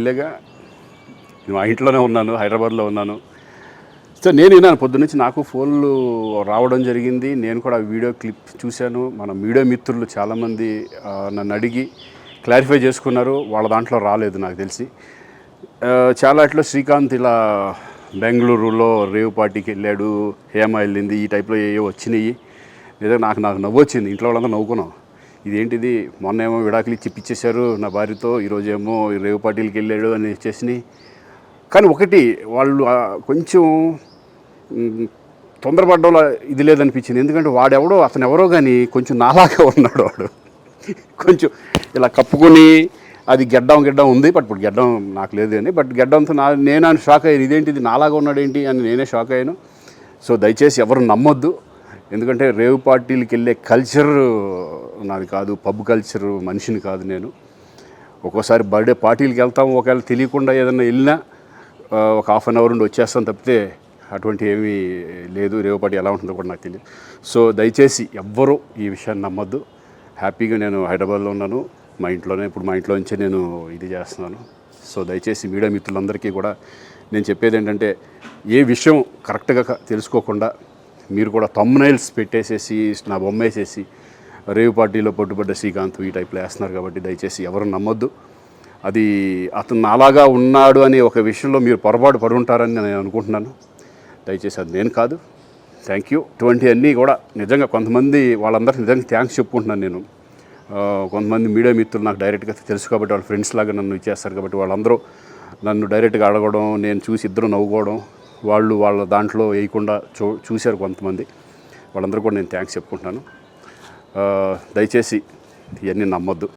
ఇల్లేగా, మా ఇంట్లోనే ఉన్నాను, హైదరాబాద్లో ఉన్నాను. సో నేను విన్నాను పొద్దున్నుంచి, నాకు ఫోన్లు రావడం జరిగింది. నేను కూడా వీడియో క్లిప్ చూశాను. మన మీడియా మిత్రులు చాలామంది నన్ను అడిగి క్లారిఫై చేసుకున్నారు. వాళ్ళ దాంట్లో రాలేదు నాకు తెలిసి. చాలా ఇట్లా శ్రీకాంత్ ఇలా బెంగళూరులో రేవ్ పార్టీకి వెళ్ళాడు, హేమ వెళ్ళింది, ఈ టైప్లో ఏవో వచ్చినాయి. నిజంగా నాకు నవ్వు వచ్చింది. ఇంట్లో వాళ్ళందరూ నవ్వుకున్నాం. ఇదేంటిది, మొన్న ఏమో విడాకులు ఇచ్చి పిచ్చేశారు నా భార్యతో, ఈరోజేమో రేవ్ పార్టీలకి వెళ్ళాడు అని వచ్చేసినాయి. కానీ ఒకటి, వాళ్ళు కొంచెం తొందరపడ్డంలో ఇది లేదనిపించింది. ఎందుకంటే వాడెవడో, అతను ఎవరో కానీ కొంచెం నాలాగా ఉన్నాడు. వాడు కొంచెం ఇలా కప్పుకొని, అది గెడ్డం ఉంది, బట్ ఇప్పుడు గెడ్డం నాకు లేదు అని, బట్ గెడ్డంతో నేను షాక్ అయ్యాను. ఇదేంటిది నాలాగా ఉన్నాడు ఏంటి అని నేనే షాక్ అయ్యాను. సో దయచేసి ఎవరు నమ్మొద్దు. ఎందుకంటే రేవ్ పార్టీలకి వెళ్ళే కల్చర్ నాది కాదు, పబ్ కల్చర్ మనిషిని కాదు నేను. ఒక్కోసారి బర్త్డే పార్టీలకి వెళ్తాము, ఒకవేళ తెలియకుండా ఏదైనా వెళ్ళినా ఒక హాఫ్ అన్ అవర్ నుండి వచ్చేస్తాను తప్పితే అటువంటి ఏమీ లేదు. రేవ్ పార్టీ ఎలా ఉంటుందో కూడా నాకు తెలియదు. సో దయచేసి ఎవ్వరూ ఈ విషయాన్ని నమ్మొద్దు. హ్యాపీగా నేను హైదరాబాద్లో ఉన్నాను, మా ఇంట్లోనే. ఇప్పుడు మా ఇంట్లో నుంచే నేను ఇది చేస్తున్నాను. సో దయచేసి మీడియా మిత్రులందరికీ కూడా నేను చెప్పేది ఏంటంటే, ఏ విషయం కరెక్ట్గా తెలుసుకోకుండా మీరు కూడా థంబ్నైల్స్ పెట్టేసేసి, నా బొమ్మ వేసేసి రేవ్ పార్టీలో పట్టుబడ్డ శ్రీకాంత్ ఈ టైప్లో వేస్తున్నారు. కాబట్టి దయచేసి ఎవరు నమ్మొద్దు. అది అతను అలాగా ఉన్నాడు అనే ఒక విషయంలో మీరు పొరపాటు పడి ఉంటారని నేను అనుకుంటున్నాను. దయచేసి అది నేను కాదు. Thank you. ఇటువంటి అన్నీ కూడా నిజంగా కొంతమంది, వాళ్ళందరికీ నిజంగా థ్యాంక్స్ చెప్పుకుంటున్నాను నేను. కొంతమంది మీడియా మిత్రులు నాకు డైరెక్ట్గా తెలుసు కాబట్టి, వాళ్ళ ఫ్రెండ్స్ లాగా నన్ను ఇచ్చేస్తారు కాబట్టి, వాళ్ళందరూ నన్ను డైరెక్ట్గా అడగడం, నేను చూసి ఇద్దరు నవ్వుకోవడం, వాళ్ళు వాళ్ళ దాంట్లో వేయకుండా చూశారు కొంతమంది. వాళ్ళందరూ కూడా నేను థ్యాంక్స్ చెప్పుకుంటున్నాను. దయచేసి ఇవన్నీ నమ్మొద్దు.